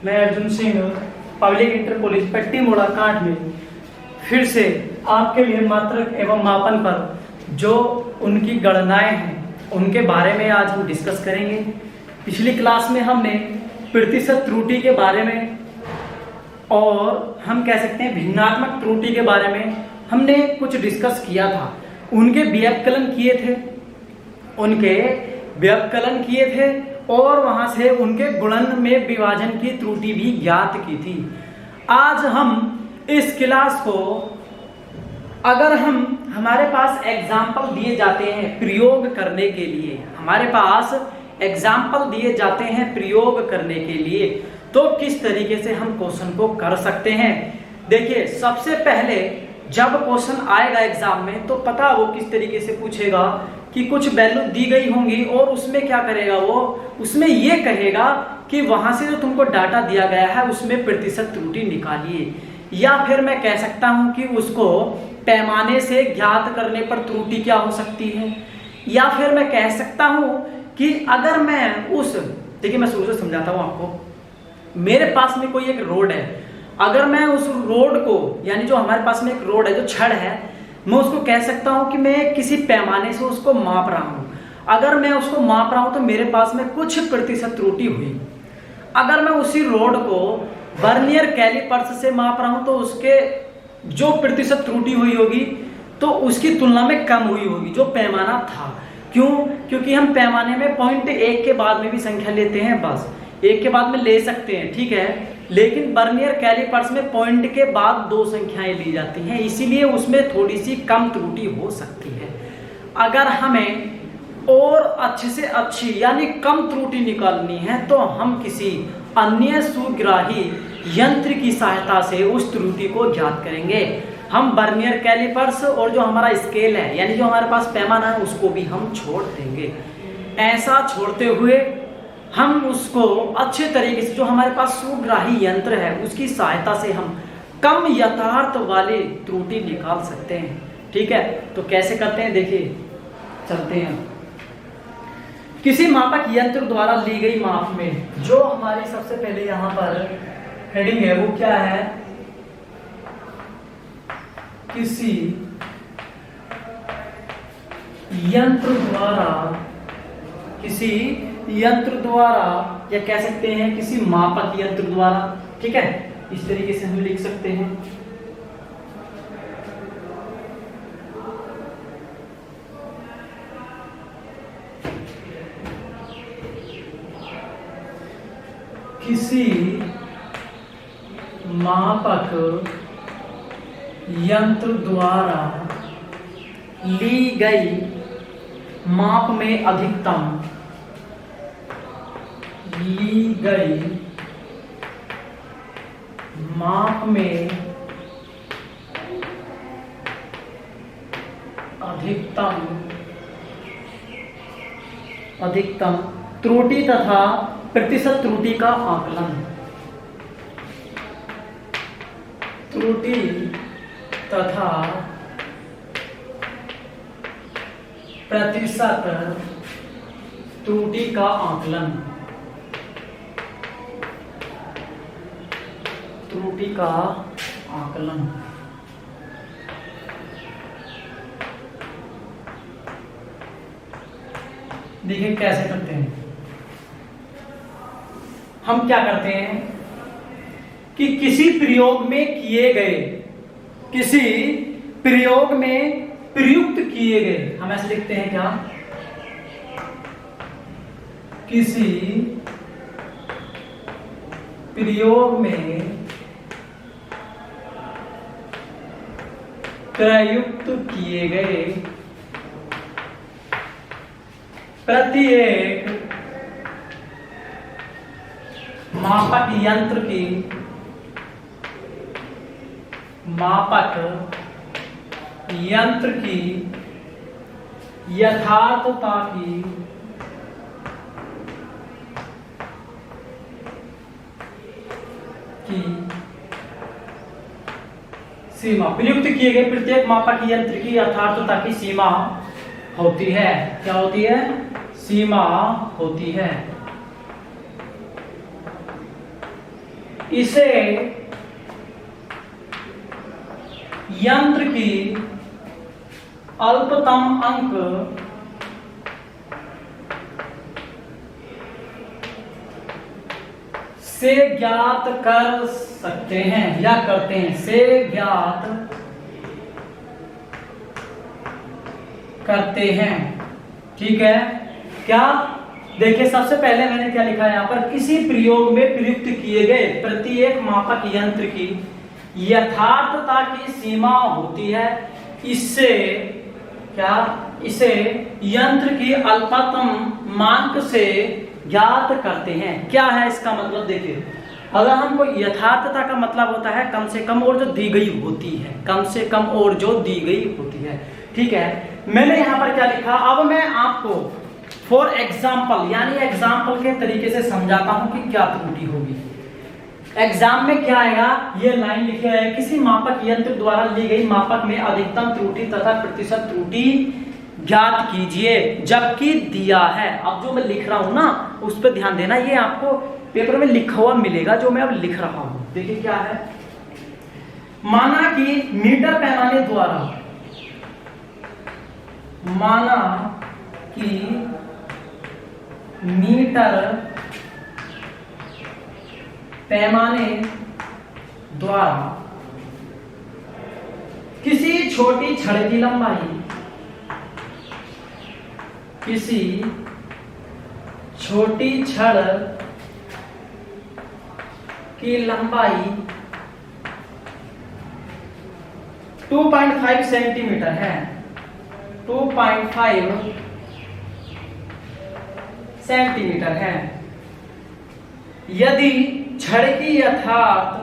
मैं Arjun Singh public inter college पट्टी मोड़ा कांठ में फिर से आपके लिए मात्रक एवं मापन पर जो उनकी गणनाएं हैं उनके बारे में आज हम डिस्कस करेंगे। पिछली क्लास में हमने प्रतिशत त्रुटि के बारे में और हम कह सकते हैं भिन्नात्मक त्रुटि के बारे में हमने कुछ डिस्कस किया था। उनके व्यवकलन किए थे और वहां से उनके गुणन में विभाजन की त्रुटि भी ज्ञात की थी। आज हम इस क्लास को अगर हमारे पास एग्जाम्पल दिए जाते हैं प्रयोग करने के लिए, तो किस तरीके से हम क्वेश्चन को कर सकते हैं। देखिए, सबसे पहले जब क्वेश्चन आएगा एग्जाम में तो पता वो किस तरीके से पूछेगा कि कुछ वैल्यू दी गई होंगी और उसमें क्या करेगा, वो उसमें ये कहेगा कि वहां से जो तुमको डाटा दिया गया है उसमें प्रतिशत त्रुटि निकालिए। या फिर मैं कह सकता हूं कि उसको पैमाने से ज्ञात करने पर त्रुटि क्या हो सकती है। या फिर मैं कह सकता हूं कि अगर मैं देखिए मैं शुरू से समझाता हूं आपको। मेरे पास में कोई एक रोड है, अगर मैं उस रोड को यानी जो हमारे पास में एक रोड है जो छड़ है, मैं उसको कह सकता हूं कि मैं किसी पैमाने से उसको माप रहा हूं। अगर मैं उसको माप रहा हूं तो मेरे पास में कुछ प्रतिशत त्रुटि हुई। अगर मैं उसी रोड को वर्नियर कैलिपर्स से माप रहा हूं तो उसके जो प्रतिशत त्रुटि हुई होगी तो उसकी तुलना में कम हुई होगी जो पैमाना था। क्यों? क्योंकि हम पैमाने में 0.1 के बाद में भी संख्या लेते हैं, बस 1 के बाद में ले सकते हैं, ठीक है। लेकिन वर्नियर कैलिपर्स में पॉइंट के बाद 2 संख्याएं ली जाती हैं, इसीलिए उसमें थोड़ी सी कम त्रुटि हो सकती है। अगर हमें और अच्छे से अच्छी यानी कम त्रुटि निकालनी है तो हम किसी अन्य सुग्राही यंत्र की सहायता से उस त्रुटि को ज्ञात करेंगे। हम वर्नियर कैलिपर्स और जो हमारा स्केल है यानी जो हमारे पास पैमाना है उसको भी हम छोड़ देंगे। ऐसा छोड़ते हुए हम उसको अच्छे तरीके से जो हमारे पास सुग्राही यंत्र है उसकी सहायता से हम कम यथार्थ वाली त्रुटि निकाल सकते हैं, ठीक है। तो कैसे करते हैं, देखिए चलते हैं। किसी मापक यंत्र द्वारा ली गई माप में जो हमारी सबसे पहले यहाँ पर हेडिंग है वो क्या है, किसी यंत्र द्वारा या कह सकते हैं किसी मापक यंत्र द्वारा, ठीक है। इस तरीके से हम लिख सकते हैं। किसी मापक यंत्र द्वारा ली गई माप में अधिकतम अधिकतम त्रुटि तथा प्रतिशत त्रुटि का आकलन। त्रुटि तथा प्रतिशत त्रुटि का आकलन। देखिए कैसे करते हैं। हम क्या करते हैं कि किसी प्रयोग में प्रयुक्त किए गए, हम ऐसे लिखते हैं क्या, किसी प्रयोग में प्रयुक्त किए गए प्रत्येक मापक यंत्र की यथार्थता की सीमा, प्रयुक्त किए गए प्रत्येक मापक यंत्र की यथार्थता की सीमा होती है। क्या होती है? सीमा होती है। इसे यंत्र की अल्पतम अंक से ज्ञात कर सकते हैं या करते हैं, से ज्ञात करते हैं। ठीक है, क्या देखिए सबसे पहले मैंने क्या लिखा है यहाँ पर, किसी प्रयोग में प्रयुक्त किए गए प्रत्येक मापक यंत्र की यथार्थता की सीमा होती है। इससे क्या, इसे यंत्र की अल्पतम मानक से ज्ञात करते हैं। क्या है इसका मतलब, देखिए अगर हमको यथार्थता का मतलब होता है कम से कम और जो दी गई होती है, कम से कम और जो दी गई होती है। ठीक है, मैंने यहाँ पर क्या लिखा, अब मैं आपको फॉर एग्जाम्पल यानी एग्जाम्पल के तरीके से समझाता हूं कि क्या त्रुटि होगी। एग्जाम में क्या आएगा, ये लाइन लिखे है, किसी मापक यंत्र द्वारा ली गई मापक में अधिकतम त्रुटि तथा प्रतिशत त्रुटि ज्ञात कीजिए जबकि दिया है। अब जो मैं लिख रहा हूं ना उस पर ध्यान देना, ये आपको पेपर में लिखा हुआ मिलेगा जो मैं अब लिख रहा हूं। देखिए क्या है, माना कि मीटर पैमाने द्वारा, माना कि मीटर पैमाने द्वारा किसी छोटी छड़ की लंबाई, किसी छोटी छड़ की लंबाई 2.5 सेंटीमीटर है, 2.5 सेंटीमीटर है। यदि छड़ की यथार्थ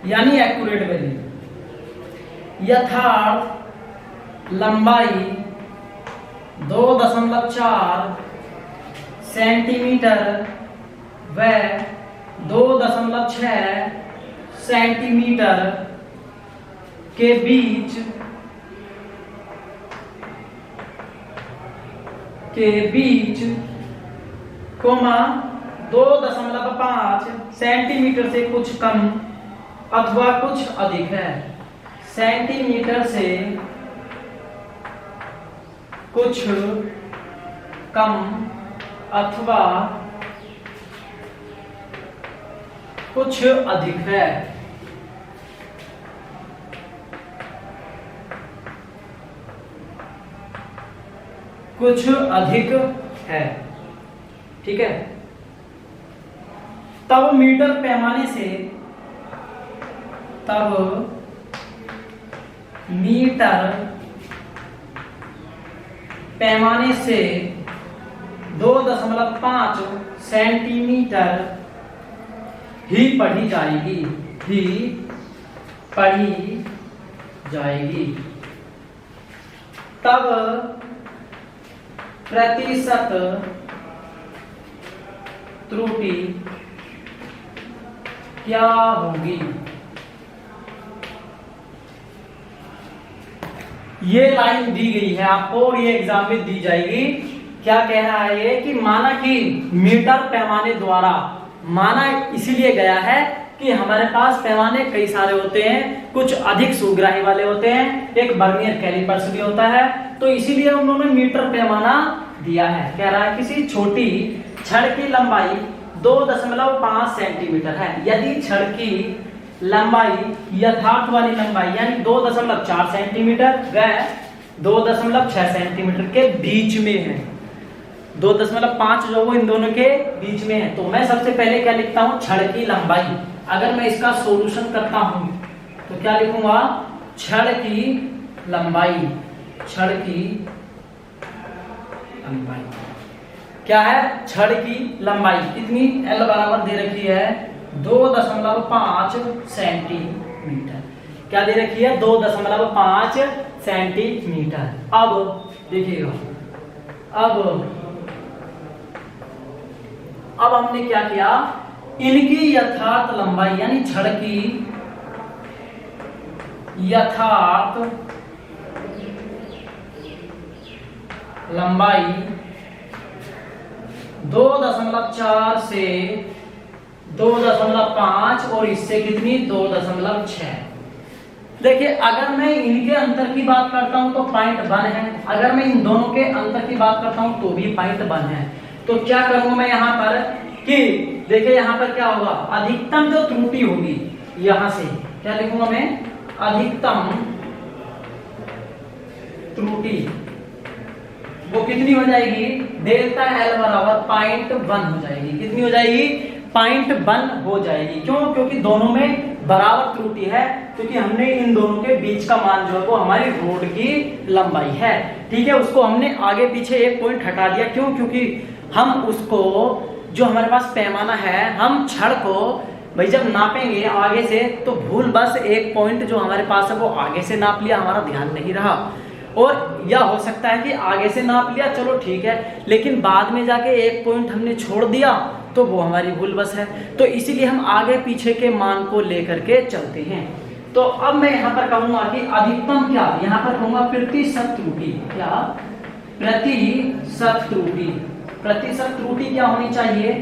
यानी एक्यूरेट वैल्यू, यथार्थ लंबाई 2.4 सेंटीमीटर व 2.6 सेंटीमीटर के बीच कोमा 2.5 सेंटीमीटर से कुछ कम अथवा कुछ अधिक है, सेंटीमीटर से कुछ कम अथवा कुछ अधिक है। कुछ अधिक है, ठीक है। तब मीटर पैमाने से, तब मीटर पैमाने से 2.5 सेंटीमीटर ही पढ़ी जाएगी, तब प्रतिशत त्रुटि क्या होगी। ये लाइन दी गई है आपको और ये एग्जाम में दी जाएगी। क्या कह रहा है ये कि माना कि मीटर पैमाने द्वारा, माना इसीलिए गया है कि हमारे पास पैमाने कई सारे होते हैं, कुछ अधिक सुग्राही वाले होते हैं, एक वर्नियर कैलिपर्स भी होता है, तो इसीलिए उन्होंने मीटर पैमाना दिया है। कह रहा है किसी छोटी छड़ की लंबाई 2.5 सेंटीमीटर है, यदि छड़ की लंबाई यथार्थ वाली लंबाई यानी 2.4 सेंटीमीटर व 2.6 सेंटीमीटर के बीच में है, 2.5 जो वो इन दोनों के बीच में है, तो मैं सबसे पहले क्या लिखता हूं, छड़ की लंबाई। अगर मैं इसका सॉल्यूशन करता हूं तो क्या लिखूंगा, छड़ की लंबाई, छड़ की लंबाई क्या है, छड़ की लंबाई कितनी, L बराबर दे रखी है 2.5 सेंटीमीटर। क्या दे रखी है, 2.5 सेंटीमीटर। अब देखिएगा, अब हमने क्या किया, इनकी यथार्थ लंबाई यानी छड़ की यथार्थ लंबाई 2.4 से 2.5 और इससे कितनी 2.6। देखिए अगर मैं इनके अंतर की बात करता हूं तो पॉइंट 1 है, अगर मैं इन दोनों के अंतर की बात करता हूं तो भी पॉइंट 1 है। तो क्या करूंगा मैं यहां पर कि देखिए यहां पर क्या होगा, अधिकतम जो त्रुटि होगी यहां से क्या लिखूंगा मैं, अधिकतम त्रुटि वो कितनी हो जाएगी, डेल्टा एल बराबर 0.1 हो जाएगी। कितनी हो जाएगी, 0.1 हो जाएगी। क्यों, क्योंकि दोनों में बराबर त्रुटि है, क्योंकि हमने इन दोनों के बीच का मान जो है वो हमारी रोड की लंबाई है। ठीक है, उसको हमने आगे पीछे एक पॉइंट हटा दिया। क्यों, क्योंकि हम उसको जो हमारे पास पैमाना है, हम छड़ को भाई जब नापेंगे आगे से तो भूल बस एक पॉइंट जो हमारे पास है वो आगे से नाप लिया, हमारा ध्यान नहीं रहा। और या हो सकता है कि आगे से नाप लिया, चलो ठीक है, लेकिन बाद में जाके एक पॉइंट हमने छोड़ दिया तो वो हमारी भूल बस है। तो इसीलिए हम आगे पीछे के मान को लेकर के चलते हैं। तो अब मैं यहाँ पर कहूंगा कि अधिकतम क्या, यहाँ पर कहूंगा प्रतिशत त्रुटि। क्या, प्रतिशत त्रुटि। प्रतिशत त्रुटि क्या होनी चाहिए,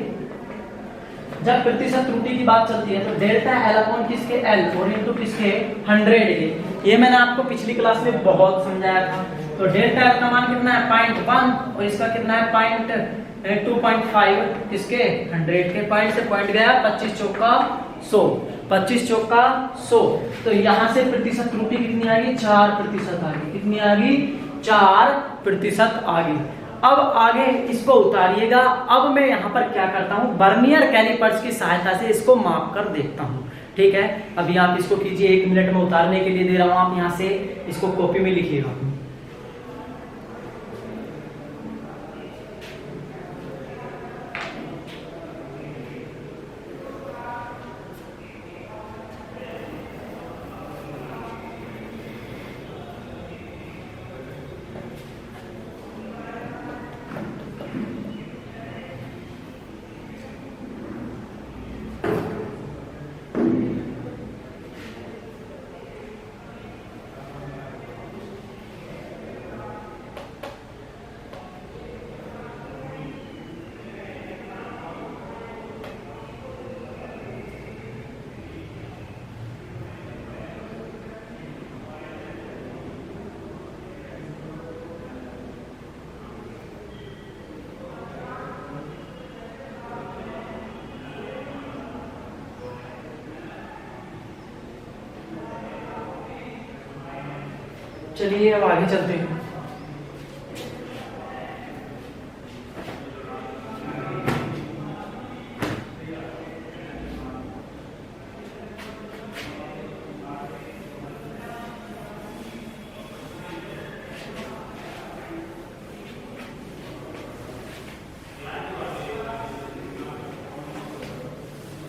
जब प्रतिशत त्रुटि की बात चलती है तो डेल्टा एल अपॉन किसके, एल और इंटू किसके, 100 के। ये मैंने आपको पिछली क्लास में बहुत समझाया था। तो डेल्टा एल का मान कितना है, 0.1 और इसका कितना है 2.5 किसके, 100 के। पॉइंट से पॉइंट गया, 25 चौका 100, 25 चौका 100। तो यहाँ से प्रतिशत त्रुटि कितनी आ गई, 4% आ गई। कितनी आ गई, 4% आ गई। अब आगे इसको उतारिएगा। अब मैं यहाँ पर क्या करता हूँ, वर्नियर कैलिपर्स की सहायता से इसको माप कर देखता हूँ। ठीक है, अभी आप इसको कीजिए, 1 मिनट में उतारने के लिए दे रहा हूँ, आप यहाँ से इसको कॉपी में लिखिएगा। चलिए अब आगे चलते हैं।